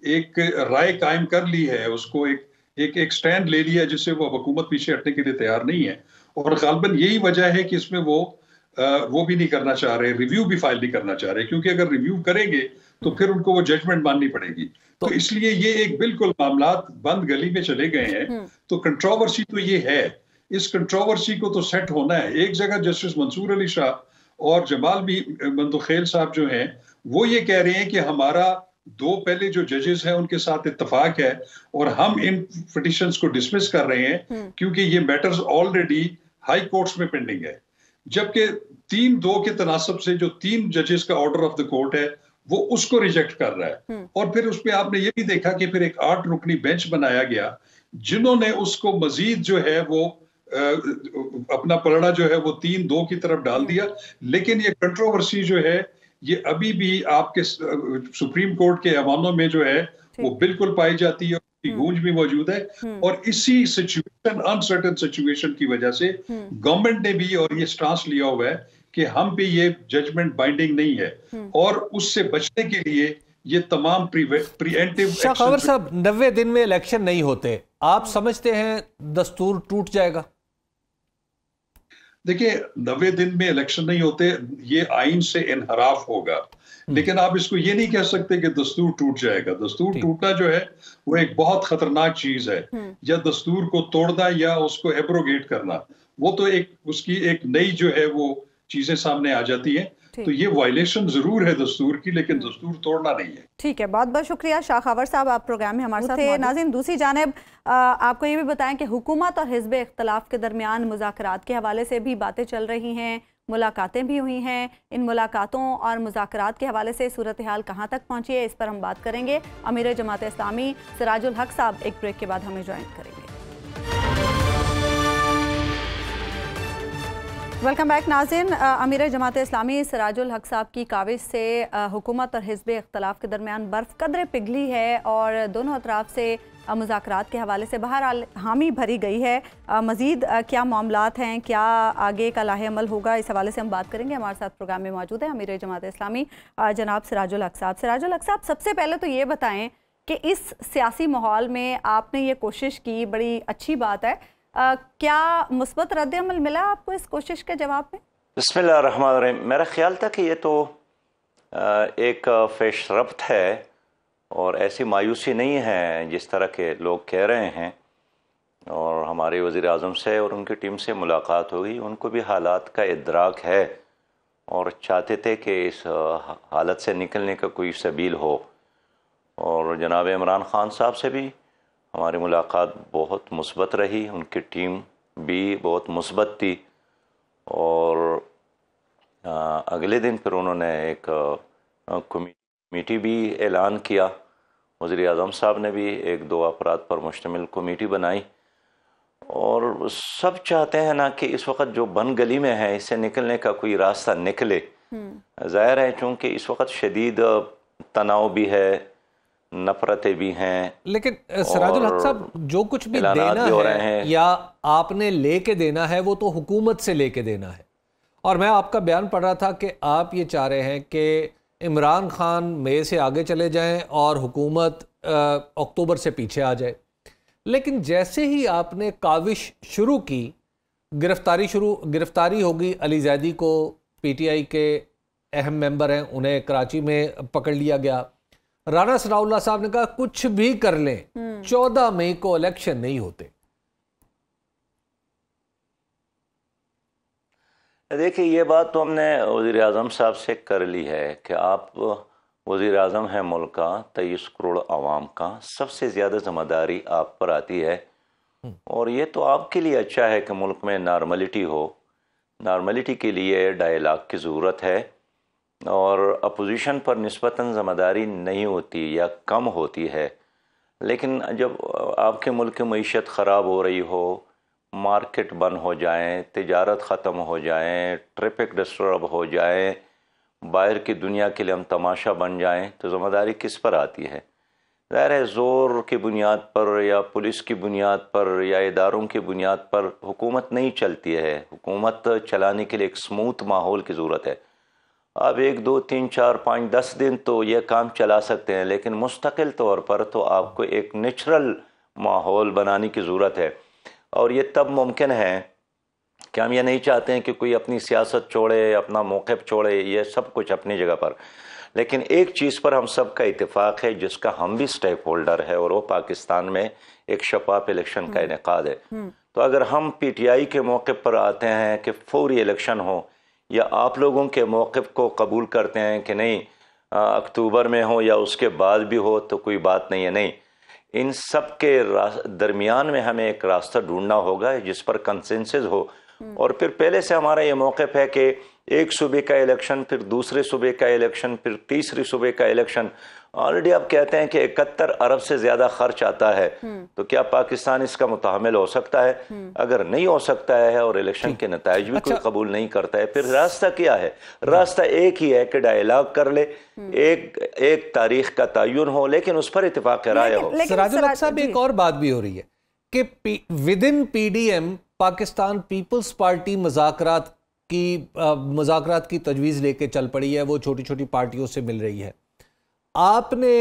एक राय कायम कर ली है, उसको एक स्टैंड ले लिया जिससे वो हुकूमत पीछे हटने के लिए तैयार नहीं है। और गालबन यही वजह है कि इसमें वो भी नहीं करना चाह रहे, रिव्यू भी फाइल नहीं करना चाह रहे, क्योंकि अगर रिव्यू करेंगे तो फिर उनको वो जजमेंट माननी पड़ेगी। तो इसलिए ये एक बिल्कुल मामलात बंद गली में चले गए हैं। तो कंट्रोवर्सी तो ये है, इस कंट्रोवर्सी को तो सेट होना है। एक जगह जस्टिस मंसूर अली शाह और जमाल भी मंदुखेल साहब जो हैं वो ये कह रहे हैं कि हमारा 2 पहले जो जजेस हैं उनके साथ इत्तेफाक है और हम इन पिटिशंस को डिसमिस कर रहे हैं क्योंकि ये मैटर्स ऑलरेडी हाई कोर्ट्स में पेंडिंग है। जबकि 3-2 के तनासब से जो 3 जजेस का ऑर्डर ऑफ द कोर्ट है वो उसको रिजेक्ट कर रहा है। और फिर उसमें आपने ये भी देखा कि फिर एक 8 रुकनी बेंच बनाया गया जिन्होंने उसको मजीद जो है वो अपना पलड़ा जो है वो 3-2 की तरफ डाल दिया। लेकिन ये कंट्रोवर्सी जो है ये अभी भी आपके सुप्रीम कोर्ट के ऐवानों में जो है वो बिल्कुल पाई जाती है, गूंज भी मौजूद है। और इसी सिचुएशन, अनसर्टेन सिचुएशन की वजह से गवर्नमेंट ने भी और ये स्टांस लिया हुआ है कि हम पे ये जजमेंट बाइंडिंग नहीं है और उससे बचने के लिए ये तमाम प्रीएम्प्टिव। शाह खावर साहब, 90 दिन में इलेक्शन नहीं होते, आप समझते हैं दस्तूर टूट जाएगा? देखिए 90 दिन में इलेक्शन नहीं होते, ये आइन से इनहराफ होगा। लेकिन आप इसको ये नहीं कह सकते कि दस्तूर टूट जाएगा। दस्तूर टूटना जो है वो एक बहुत खतरनाक चीज है। या दस्तूर को तोड़ना या उसको एब्रोगेट करना, वो तो एक उसकी एक नई जो है वो चीजें सामने आ जाती हैं। तो ये वायलेशन जरूर है दस्तूर की, लेकिन दस्तूर तोड़ना नहीं है। ठीक है, बहुत बहुत शुक्रिया शाह खावर साहब, आप प्रोग्राम में हमारे साथ थे। नाज़रीन, दूसरी जानिब आपको ये भी बताएं कि हुकूमत और हिज़्ब इख्तिलाफ के दरमियान मुज़ाकरात के हवाले से भी बातें चल रही हैं। मुलाकातें भी हुई हैं। इन मुलाकातों और मुज़ाकरात के हवाले से सूरत हाल कहाँ तक पहुँची है, इस पर हम बात करेंगे। अमीर जमात इस्लामी सिराजुल हक साहब एक ब्रेक के बाद हमें ज्वाइन करेंगे। वेलकम बैक नाज़रीन। अमीर जमात इस्लामी सिराजुल हक साहब की काविश से हुकूमत और हिज़्ब इख्तलाफ के दरमियान बर्फ़ कदरे पिघली है और दोनों अतराफ से मुज़ाकरात के हवाले से बहरहाल हामी भरी गई है। मज़ीद क्या मामलात हैं, क्या आगे का लाहे अमल होगा, इस हवाले से हम बात करेंगे। हमारे साथ प्रोग्राम में मौजूद है अमीर जमात इस्लामी जनाब सिराजुल हक साहब। सिराजुल हक साहब, सबसे पहले तो ये बताएँ कि इस सियासी माहौल में आपने ये कोशिश की, बड़ी अच्छी बात है। क्या मुस्बत रद्द-ए-अमल मिला आपको इस कोशिश के जवाब में? बिस्मिल्लाहिर्रहमानिर्रहीम। मेरा ख्याल था कि ये तो एक पेशरफ्त है और ऐसी मायूसी नहीं है जिस तरह के लोग कह रहे हैं। और हमारे वज़ीर आज़म से और उनकी टीम से मुलाकात होगी, उनको भी हालात का इदराक है और चाहते थे कि इस हालत से निकलने का कोई सबील हो। और जनाब इमरान ख़ान साहब से भी हमारी मुलाकात बहुत मुस्बत रही, उनकी टीम भी बहुत मुस्बत थी। और अगले दिन फिर उन्होंने एक कमेटी भी ऐलान किया। वज़ीर आज़म साहब ने भी 1-2 अफराद पर मुश्तमिल कमेटी बनाई। और सब चाहते हैं ना कि इस वक्त जो बन गली में है इससे निकलने का कोई रास्ता निकले। ज़ाहिर है चूँकि इस वक्त शदीद तनाव भी है, नफरतें भी हैं, लेकिन सिराजुल हक साहब जो कुछ भी देना है या आपने लेके देना है वो तो हुकूमत से लेके देना है। और मैं आपका बयान पढ़ रहा था कि आप ये चाह रहे हैं कि इमरान खान मई से आगे चले जाएं और हुकूमत अक्टूबर से पीछे आ जाए। लेकिन जैसे ही आपने काविश शुरू की, गिरफ्तारी होगी। अली जैदी को PTI के अहम मेंबर हैं, उन्हें कराची में पकड़ लिया गया। राना सनाउल्लाह साहब ने कहा कुछ भी कर लें 14 मई को इलेक्शन नहीं होते। देखिए, ये बात तो हमने वज़ीर आज़म साहब से कर ली है कि आप वज़ीर आज़म हैं मुल्क का, 23 करोड़ आवाम का, सबसे ज़्यादा ज़िम्मेदारी आप पर आती है। और ये तो आपके लिए अच्छा है कि मुल्क में नॉर्मलिटी हो। नॉर्मलिटी के लिए डायलॉग की ज़रूरत है और अपोजिशन पर निस्बतन ज़िम्मेदारी नहीं होती या कम होती है। लेकिन जब आपके मुल्क की मईशत ख़राब हो रही हो, मार्केट बंद हो जाएं, तिजारत ख़त्म हो जाएं, ट्रैफिक डिस्टर्ब हो जाए, बाहर की दुनिया के लिए हम तमाशा बन जाएं, तो ज़िम्मेदारी किस पर आती है? ज़ाहिर है ज़ोर की बुनियाद पर या पुलिस की बुनियाद पर या इदारों की बुनियाद पर हुकूमत नहीं चलती है। हुकूमत चलाने के लिए एक स्मूथ माहौल की ज़रूरत है। अब 1, 2, 3, 4, 5, 10 दिन तो ये काम चला सकते हैं, लेकिन मुस्तकिल तौर पर तो आपको एक नेचुरल माहौल बनाने की ज़रूरत है। और ये तब मुमकिन है कि हम ये नहीं चाहते हैं कि कोई अपनी सियासत छोड़े, अपना मौक़िफ़ छोड़े, ये सब कुछ अपनी जगह पर। लेकिन एक चीज़ पर हम सब का इत्तेफाक है जिसका हम भी स्टेक होल्डर है, और वो पाकिस्तान में एक शफाफ इलेक्शन का इनेकाद है। तो अगर हम PTI के मौक़िफ़ पर आते हैं कि फौरी इलेक्शन हो, या आप लोगों के मौक़िफ़ को कबूल करते हैं कि नहीं अक्टूबर में हो या उसके बाद भी हो, तो कोई बात नहीं है। नहीं, इन सब के दरमियान में हमें एक रास्ता ढूंढना होगा जिस पर कंसेंसस हो। और फिर पहले से हमारा ये मौक़िफ़ है कि एक सूबे का इलेक्शन, फिर दूसरे सूबे का इलेक्शन, फिर तीसरे सूबे का इलेक्शन। ऑलरेडी आप कहते हैं कि 71 अरब से ज़्यादा खर्च आता है, तो क्या पाकिस्तान इसका मुतहम्मिल हो सकता है? अगर नहीं हो सकता है और इलेक्शन के नताइज भी कोई कबूल नहीं करता है, फिर रास्ता क्या है? रास्ता एक ही है कि डायलॉग कर ले, एक तारीख का तयन हो, लेकिन उस पर इत्तेफाक राय हो। सिराजुल हक साहब, एक और बात भी हो रही है कि within PDM Pakistan Peoples Party मुज़ाकरात की तजवीज़ लेके चल पड़ी है, वो छोटी छोटी पार्टियों से मिल रही है। आपने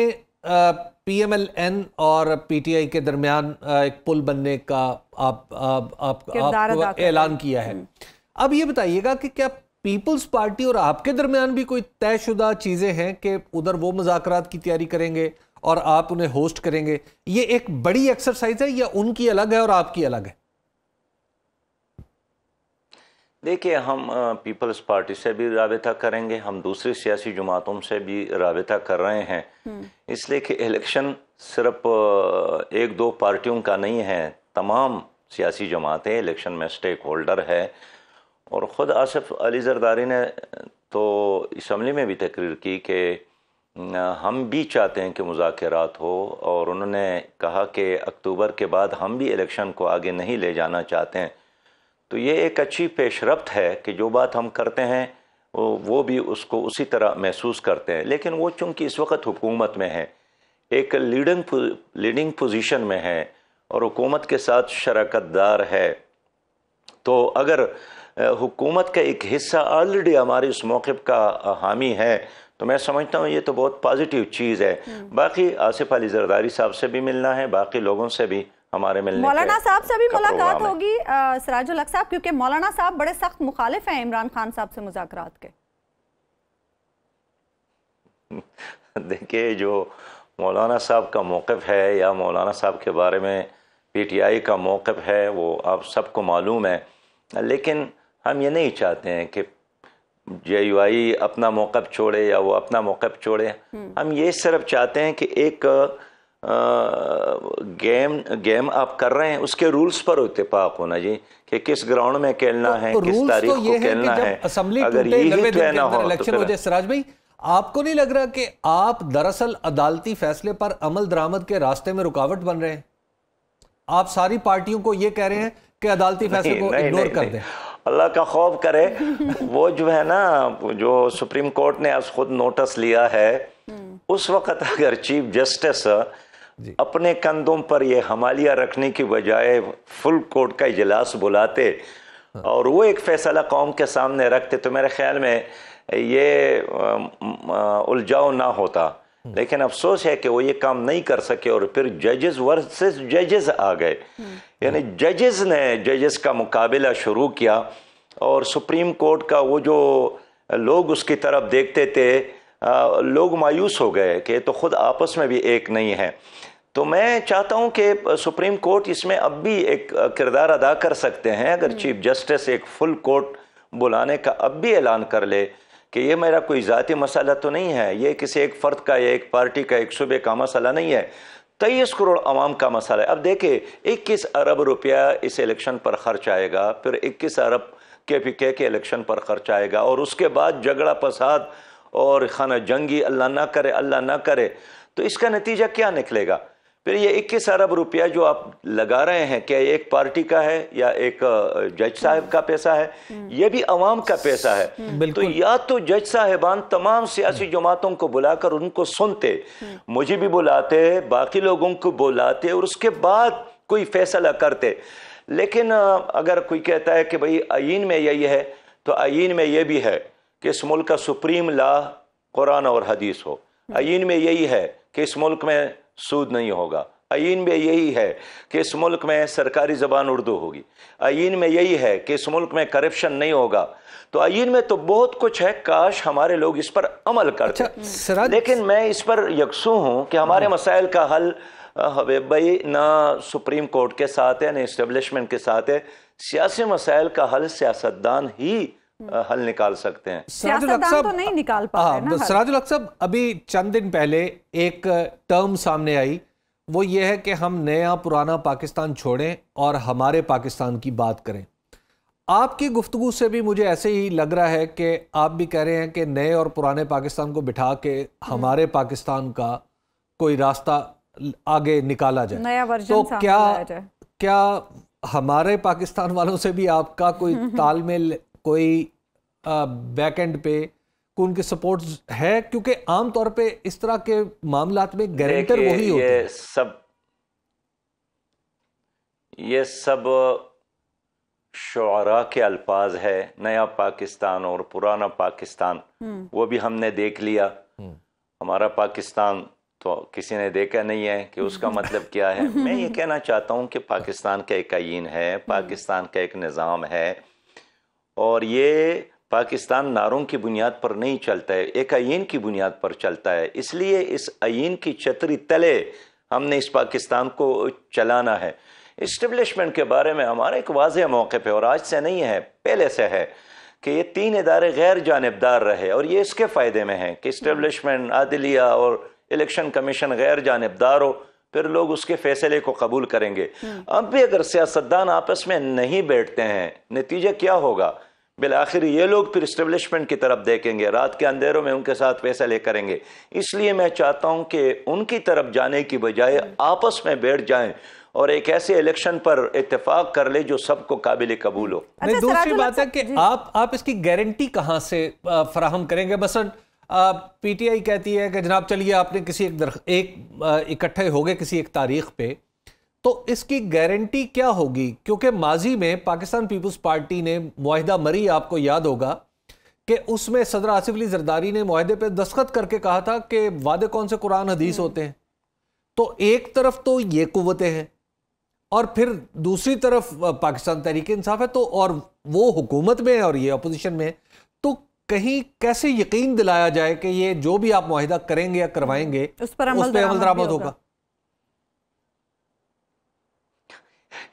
PMLN और PTI के दरमियान एक पुल बनने का आप ऐलान किया है। अब ये बताइएगा कि क्या पीपल्स पार्टी और आपके दरमियान भी कोई तयशुदा चीज़ें हैं कि उधर वो मुज़ाकरात की तैयारी करेंगे और आप उन्हें होस्ट करेंगे? ये एक बड़ी एक्सरसाइज है या उनकी अलग है और आपकी अलग है? देखिए, हम पीपल्स पार्टी से भी राबिता करेंगे, हम दूसरी सियासी जमातों से भी राबिता कर रहे हैं, इसलिए कि इलेक्शन सिर्फ 1-2 पार्टियों का नहीं है, तमाम सियासी जमातें इलेक्शन में स्टेक होल्डर है। और ख़ुद आसिफ अली जरदारी ने तो असम्बली में भी तकरीर की कि हम भी चाहते हैं कि मुज़ाकरात हो, और उन्होंने कहा कि अक्टूबर के बाद हम भी इलेक्शन को आगे नहीं ले जाना चाहते हैं। तो ये एक अच्छी पेशरफ्त है कि जो बात हम करते हैं वो भी उसको उसी तरह महसूस करते हैं। लेकिन वो चूँकि इस वक्त हुकूमत में है, एक लीडिंग पोजीशन में है और हुकूमत के साथ शराकतदार है, तो अगर हुकूमत का एक हिस्सा ऑलरेडी हमारे इस मौक़िफ़ का हामी है तो मैं समझता हूँ ये तो बहुत पॉजिटिव चीज़ है। बाकी आसिफ अली जरदारी साहब से भी मिलना है, बाकी लोगों से भी हमारे मिलने, मौलाना साहब से भी मुलाकात होगी सिराजुल हक साहब, क्योंकि मौलाना साहब बड़े सख्त मुखालिफ हैं इमरान खान साहब से मुज़ाकरात के। देखिए, जो मौलाना साहब का मौक़िफ़ है या मौलाना साहब के बारे में PTI का मौक़िफ़ है वो आप सबको मालूम है, लेकिन हम ये नहीं चाहते हैं कि JUI अपना मौक़िफ़ छोड़े या वो अपना मौक़िफ़ छोड़े। हम ये सिर्फ चाहते हैं कि एक गेम आप कर रहे हैं उसके रूल्स पर इत्तेफाक होना जी, कि किस ग्राउंड में खेलना है, किस तारीख को खेलना है। अगर ये तय ना हो इलेक्शन हो जाए, सिराज भाई आपको नहीं लग रहा कि आप दरअसल अदालती फैसले पर अमल दरामद के रास्ते में रुकावट बन रहे हैं? आप सारी पार्टियों को ये कह रहे हैं कि अदालती फैसले को इग्नोर कर दें। अल्लाह का खौफ करे। वो जो है ना, जो सुप्रीम कोर्ट ने आज खुद नोटिस लिया है, उस वक्त अगर चीफ जस्टिस अपने कंधों पर ये हमालिया रखने की बजाय फुल कोर्ट का इजलास बुलाते और वो एक फैसला कौम के सामने रखते तो मेरे ख्याल में ये उलझाव ना होता। लेकिन अफसोस है कि वो ये काम नहीं कर सके और फिर जजेस वर्सेस जजेस आ गए, यानी जजेस का मुकाबला शुरू किया और सुप्रीम कोर्ट का वो जो लोग उसकी तरफ देखते थे, लोग मायूस हो गए कि तो खुद आपस में भी एक नहीं है। तो मैं चाहता हूं कि सुप्रीम कोर्ट इसमें अब भी एक किरदार अदा कर सकते हैं। अगर चीफ जस्टिस एक फुल कोर्ट बुलाने का अब भी ऐलान कर ले कि ये मेरा कोई ज़ाती मसला तो नहीं है, ये किसी एक फ़र्द का या एक पार्टी का, एक सूबे का मसला नहीं है, 23 करोड़ आवाम का मसला है। अब देखिए 21 अरब रुपया इस इलेक्शन पर खर्च आएगा, फिर 21 अरब KPK के इलेक्शन पर खर्च आएगा और उसके बाद झगड़ा फसाद और खाना जंगी, अल्लाह ना करे, तो इसका नतीजा क्या निकलेगा? फिर ये 21 अरब रुपया जो आप लगा रहे हैं, क्या एक पार्टी का है या एक जज साहब का पैसा है? ये भी अवाम का पैसा है। तो या तो जज साहिबान तमाम सियासी जमातों को बुलाकर उनको सुनते, मुझे भी बुलाते, बाकी लोगों को बुलाते और उसके बाद कोई फैसला करते। लेकिन अगर कोई कहता है कि भाई आईन में यही है, तो आईन में यह भी है कि इस मुल्क का सुप्रीम लॉ कुरान और हदीस हो। आईन में यही है कि इस मुल्क में सूद नहीं होगा। आईन में यही है कि इस मुल्क में सरकारी ज़बान उर्दू होगी। आईन में यही है कि इस मुल्क में करप्शन नहीं होगा। तो आईन में तो बहुत कुछ है, काश हमारे लोग इस पर अमल करते। लेकिन मैं इस पर यकसू हूँ कि हमारे मसाइल का हल हबीब भाई ना सुप्रीम कोर्ट के साथ है, ना इस्टेब्लिशमेंट के साथ है। सियासी मसाइल का हल सियासतदान ही हल निकाल सकते हैं। सियासतदान तो नहीं निकाल पाते ना। सिराजुल हक साहब, अभी चंद दिन पहले एक टर्म सामने आई, वो ये है कि हम नया पुराना पाकिस्तान छोड़ें और हमारे पाकिस्तान की बात करें। आपकी गुफ्तगू से भी मुझे ऐसे ही लग रहा है कि आप भी कह रहे हैं कि नए और पुराने पाकिस्तान को बिठा के हमारे पाकिस्तान का कोई रास्ता आगे निकाला जाए, नया वर्जन। तो क्या हमारे पाकिस्तान वालों से भी आपका कोई तालमेल, कोई बैक एंड पे उनके सपोर्ट है? क्योंकि आमतौर पे इस तरह के मामलात में गारंटर वही होते हैं। ये सब शुअरा के अल्फाज है, नया पाकिस्तान और पुराना पाकिस्तान, वो भी हमने देख लिया। हमारा पाकिस्तान तो किसी ने देखा नहीं है कि उसका मतलब क्या है। मैं ये कहना चाहता हूँ कि पाकिस्तान का एक आईन है, पाकिस्तान का एक निज़ाम है और ये पाकिस्तान नारों की बुनियाद पर नहीं चलता है, एक आईन की बुनियाद पर चलता है। इसलिए इस आईन की छतरी तले हमने इस पाकिस्तान को चलाना है। इस्टेब्लिशमेंट के बारे में हमारा एक वाज़ेह मौक़िफ़ है और आज से नहीं है, पहले से है कि ये 3 इदारे गैर जानिबदार रहे और ये इसके फ़ायदे में है कि इस्टेब्लिशमेंट, आदिलिया और इलेक्शन कमीशन गैर जानिबदार हो, फिर लोग उसके फैसले को कबूल करेंगे। अब भी अगर सियासतदान आपस में नहीं बैठते हैं, नतीजा क्या होगा? बिलाखिर ये लोग फिर इस्टेब्लिशमेंट की तरफ देखेंगे, रात के अंधेरों में उनके साथ फैसले करेंगे। इसलिए मैं चाहता हूं कि उनकी तरफ जाने की बजाय आपस में बैठ जाएं और एक ऐसे इलेक्शन पर इत्तेफाक कर ले जो सबको काबिल कबूल हो। नहीं, दूसरी बात है कि आप इसकी गारंटी कहां से फराहम करेंगे? मसलन पीटीआई कहती है कि जनाब चलिए आपने किसी एक इकट्ठे हो गए किसी एक तारीख पे, तो इसकी गारंटी क्या होगी? क्योंकि माजी में पाकिस्तान पीपल्स पार्टी ने मुआहिदा मरी, आपको याद होगा कि उसमें सदर आसिफ अली जरदारी ने मुआहिदे पे दस्तखत करके कहा था कि वादे कौन से कुरान हदीस होते हैं। तो एक तरफ तो ये कुव्वतें हैं और फिर दूसरी तरफ पाकिस्तान तहरीक इंसाफ है, तो और वो हुकूमत में है और ये अपोजिशन में है। तो कहीं कैसे यकीन दिलाया जाए कि ये जो भी आप मुआहिदा करेंगे या करवाएंगे उस पर अमल दरामद होगा?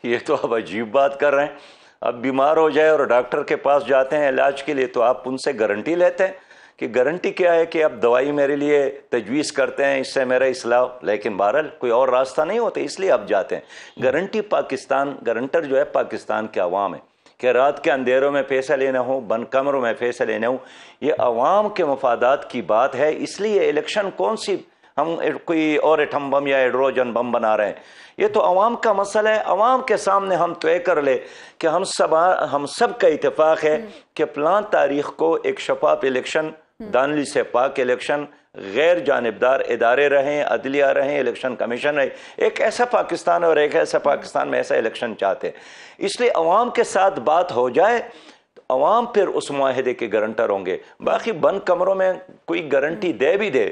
ये तो अब अजीब बात कर रहे हैं। अब बीमार हो जाए और डॉक्टर के पास जाते हैं इलाज के लिए, तो आप उनसे गारंटी लेते हैं कि गारंटी क्या है कि आप दवाई मेरे लिए तजवीज़ करते हैं, इससे मेरा इस्लाह, लेकिन बहरहाल कोई और रास्ता नहीं होता, इसलिए आप जाते हैं। गारंटी पाकिस्तान, गारंटर जो है पाकिस्तान के अवाम है कि रात के अंधेरों में फैसले लेना हो, बंद कमरों में फैसले लेना हो, ये अवाम के मफादात की बात है। इसलिए इलेक्शन कौन सी हम कोई और एटम बम या हाइड्रोजन बम बना रहे हैं, ये तो अवाम का मसला है। अवाम के सामने हम तय कर ले कि हम सब का इत्तेफाक है कि प्लान तारीख को एक शफाफ इलेक्शन, दानली से पाक इलेक्शन, गैर जानिबदार इदारे रहें, अदलिया रहें, इलेक्शन कमीशन रहे। एक ऐसा पाकिस्तान और एक ऐसा पाकिस्तान में ऐसा इलेक्शन चाहते हैं। इसलिए अवाम के साथ बात हो जाए तो अवाम फिर उस मुआहिदे के गारंटर होंगे। बाकी बंद कमरों में कोई गारंटी दे भी दे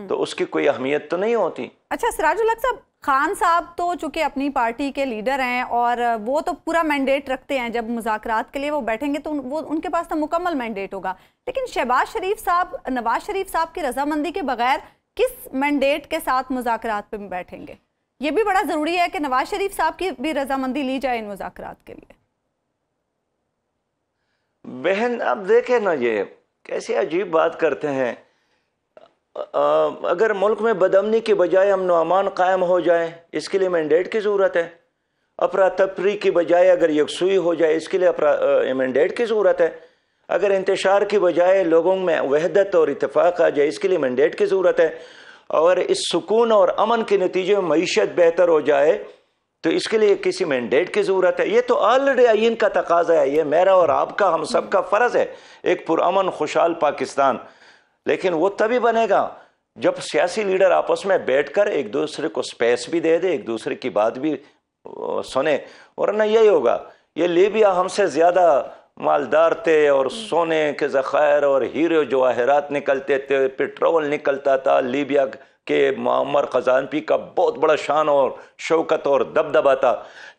तो उसकी कोई अहमियत तो नहीं होती। अच्छा सिराजुल हक साहब, खान साहब तो चूंकि अपनी पार्टी के लीडर हैं और वो तो पूरा मैंडेट रखते हैं, जब मुज़ाकरात के लिए वो बैठेंगे तो वो उनके पास तो मुकम्मल मैंडेट होगा। लेकिन शहबाज शरीफ साहब, नवाज शरीफ साहब की रजामंदी के बगैर किस मैंडेट के साथ मुज़ाकरात पे बैठेंगे? ये भी बड़ा ज़रूरी है कि नवाज शरीफ साहब की भी रजामंदी ली जाए इन मुज़ाकरात के लिए। बहन अब देखे ना, ये कैसी अजीब बात करते हैं। अगर मुल्क में बदअमनी के बजाय अमन व अमान कायम हो जाए, इसके लिए मैंडेट की ज़रूरत है। अफरा तफरी की बजाय अगर यकसुई हो जाए, इसके लिए मैंडेट की ज़रूरत है। अगर इंतशार की बजाय लोगों में वहदत और इत्तेफाक आ जाए, इसके लिए मैंडेट की ज़रूरत है। और इस सुकून और अमन के नतीजे में मईशत बेहतर हो जाए तो इसके लिए किसी मैंडेट की ज़रूरत है। ये तो ऑलरेडी आइन का तकाजा है, ये मेरा और आपका, हम सब का फ़र्ज़ है एक पुरअमन खुशहाल पाकिस्तान। लेकिन वो तभी बनेगा जब सियासी लीडर आपस में बैठकर एक दूसरे को स्पेस भी दे दे, एक दूसरे की बात भी सुने। और न यही होगा, ये लीबिया हमसे ज़्यादा मालदार थे और सोने के ज़खायर और हीरे जवाहरात निकलते थे, पेट्रोल निकलता था। लीबिया के मुअम्मर ख़ज़ानफी का बहुत बड़ा शान और शौकत और दबदबा था।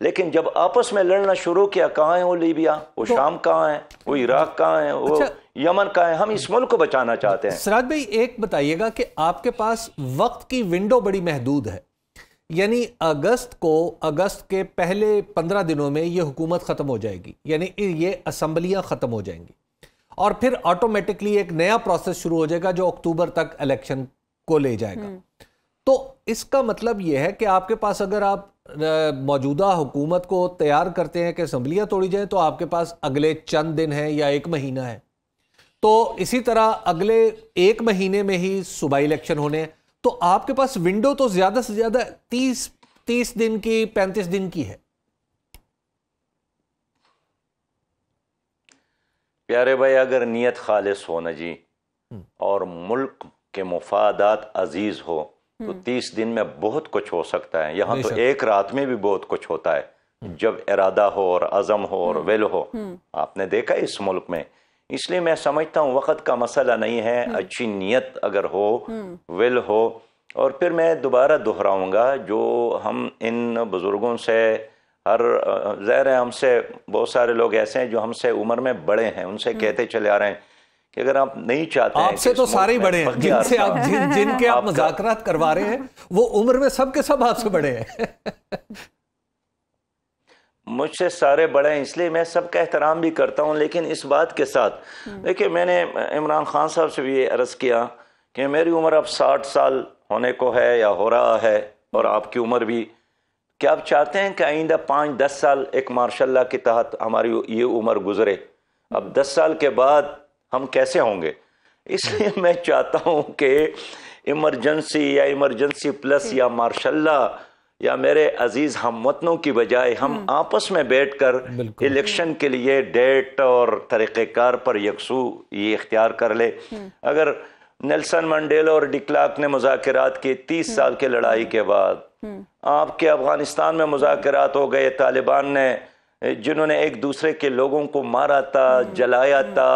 लेकिन जब आपस में लड़ना शुरू किया, कहाँ है वो लीबिया, वो शाम कहाँ है, वो इराक कहाँ है, वो यमन कहाँ है? हम इस मुल्क को बचाना चाहते हैं। सिराज भाई एक बताइएगा कि आपके पास वक्त की विंडो बड़ी महदूद है, यानी अगस्त के पहले 15 दिनों में ये हुकूमत ख़त्म हो जाएगी, यानी ये असम्बलियाँ ख़त्म हो जाएंगी और फिर ऑटोमेटिकली एक नया प्रोसेस शुरू हो जाएगा जो अक्टूबर तक इलेक्शन को ले जाएगा। तो इसका मतलब यह है कि आपके पास अगर आप मौजूदा हुकूमत को तैयार करते हैं कि असम्बलियाँ तोड़ी जाएं, तो आपके पास अगले चंद दिन हैं या 1 महीना है। तो इसी तरह अगले 1 महीने में ही सूबाई इलेक्शन होने हैं। तो आपके पास विंडो तो ज़्यादा से ज़्यादा 30 दिन की, 35 दिन की है। प्यारे भाई, अगर नीयत खालिस हो ना जी और मुल्क के मुफादात अजीज हो तो 30 दिन में बहुत कुछ हो सकता है। यहाँ तो एक रात में भी बहुत कुछ होता है जब इरादा हो और अज़म हो और विल हो। आपने देखा इस मुल्क में। इसलिए मैं समझता हूँ वक़्त का मसला नहीं है, अच्छी नीयत अगर हो, विल हो। और फिर मैं दोबारा दोहराऊँगा, जो हम इन बुज़ुर्गों से ज़ाहिर है हमसे बहुत सारे लोग ऐसे हैं जो हमसे उम्र में बड़े हैं, उनसे कहते चले आ रहे हैं कि अगर आप नहीं चाहते हैं, आपसे तो सारे ही बड़े हैं, जिनसे आप जिनके आप मुज़ाकरात करवा रहे हैं वो उम्र में सबके सब आपसे बड़े हैं। मुझसे सारे बड़े हैं, इसलिए मैं सबका एहतराम भी करता हूं। लेकिन इस बात के साथ देखिए, मैंने इमरान खान साहब से भी ये अर्ज़ किया कि मेरी उम्र अब 60 साल होने को है या हो रहा है और आपकी उम्र भी, क्या आप चाहते हैं कि आइंदा 5-10 साल एक मार्शल लॉ के तहत हमारी ये उम्र गुजरे? अब 10 साल के बाद हम कैसे होंगे? इसलिए मैं चाहता हूँ कि इमरजेंसी या इमरजेंसी प्लस या मार्शल्ला या मेरे अजीज हमवतनों की बजाय हम आपस में बैठकर इलेक्शन के लिए डेट और तरीक़ेकार पर यकसू ये इख्तियार कर ले। अगर नेल्सन मंडेला और डिक्लार्क ने मुज़ाकरात की 30 साल की लड़ाई के बाद, आपके अफगानिस्तान में मुज़ाकरात हो गए, तालिबान ने जिन्होंने एक दूसरे के लोगों को मारा था, जलाया था,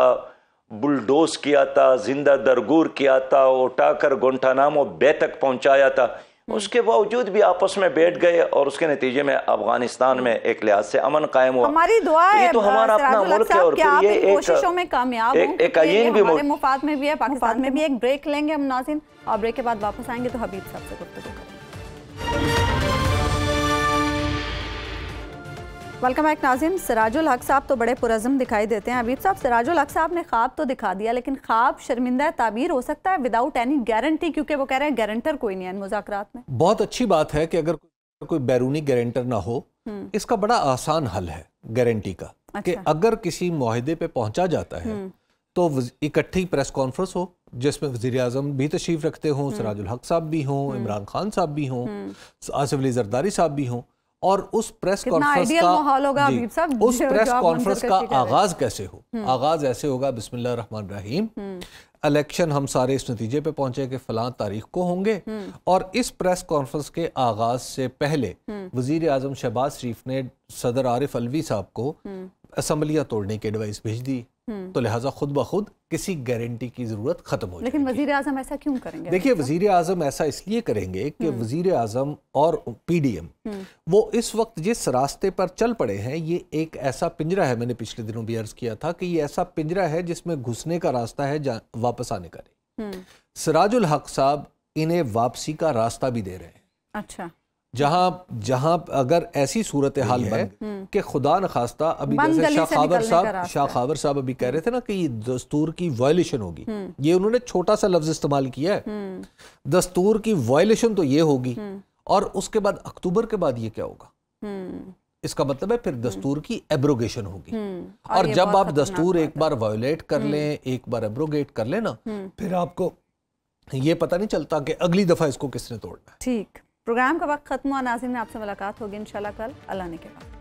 बुलडोज किया था, जिंदा दरगूर किया था, उठाकर गुंटानामो बे तक पहुंचाया था, उसके बावजूद भी आपस में बैठ गए और उसके नतीजे में अफगानिस्तान में एक लिहाज से अमन कायम हुआ। हमारी दुआ है, ये तो हमारा अपना मुल्क है और फिर ये एक कोशिशों में कामयाब एक आयीन भी हमारे मुफाद में भी है, पाकिस्तान में भी। एक ब्रेक लेंगे हम नाज़रीन और ब्रेक के बाद वापस आएंगे तो हबीब साहब से गुफ्तगू करेंगे। वेलकम बैक नाज़रीन। सिराजुल हक साहब तो बड़े पुरज़म दिखाई देते हैं। हबीब साहब, सिराजुल हक साहब ने ख्वाब तो दिखा दिया, लेकिन ख्वाब शर्मिंदा ताबीर हो सकता है विदाउट एनी गारंटी, क्योंकि वो कह रहे हैं गारंटर कोई नहीं है मुज़ाकरात में। बहुत अच्छी बात है कि अगर कोई बैरूनी गारंटर ना हो, इसका बड़ा आसान हल है गारंटी का। कि अगर किसी मुआहिदे पे पहुंचा जाता है तो इकट्ठी प्रेस कॉन्फ्रेंस हो जिसमें वज़ीर आज़म भी तशरीफ रखते हों, सिराजुल हक साहब भी हों, इमरान खान साहब भी हों, आसिफ अली जरदारी साहब भी हों, और उस प्रेस कॉन्फ्रेंस का आगाज कैसे हो? आगाज ऐसे होगा, बिस्मिल्लाह रहमान रहीम, इलेक्शन हम सारे इस नतीजे पे पहुंचे कि फलां तारीख को होंगे, और इस प्रेस कॉन्फ्रेंस के आगाज से पहले वजीर आजम शहबाज शरीफ ने सदर आरिफ अलवी साहब को असम्बलियां तोड़ने की एडवाइस भेज दी, तो लिहाजा खुद ब खुद किसी गारंटी की जरूरत खत्म हो जाएगी। लेकिन वजीर आजम ऐसा क्यों करेंगे? देखिए, वजीर आजम ऐसा इसलिए करेंगे कि वजीर आजम और पीडीएम वो इस वक्त जिस रास्ते पर चल पड़े हैं, ये एक ऐसा पिंजरा है, मैंने पिछले दिनों भी अर्ज किया था कि ये ऐसा पिंजरा है जिसमें घुसने का रास्ता है, वापस आने का नहीं। सिराजुल हक साहब इन्हें वापसी का रास्ता भी दे रहे हैं। अच्छा, जहां अगर ऐसी सूरत हाल है कि खुदा न खास्ता, अभी जैसे शाह खावर साहब अभी कह रहे थे ना कि ये दस्तूर की वायलेशन होगी, ये उन्होंने छोटा सा लफ्ज इस्तेमाल किया है, दस्तूर की वायलेशन तो ये होगी, और उसके बाद अक्टूबर के बाद ये क्या होगा? इसका मतलब है फिर दस्तूर की एब्रोगेशन होगी, और जब आप दस्तूर एक बार वायोलेट कर लें, एक बार एब्रोगेट कर लें ना, फिर आपको ये पता नहीं चलता कि अगली दफा इसको किसने तोड़ना है। ठीक, प्रोग्राम का वक्त खत्म हुआ नाज़रीन, आपसे मुलाकात होगी इंशाल्लाह कल अल्लाह ने के बाद।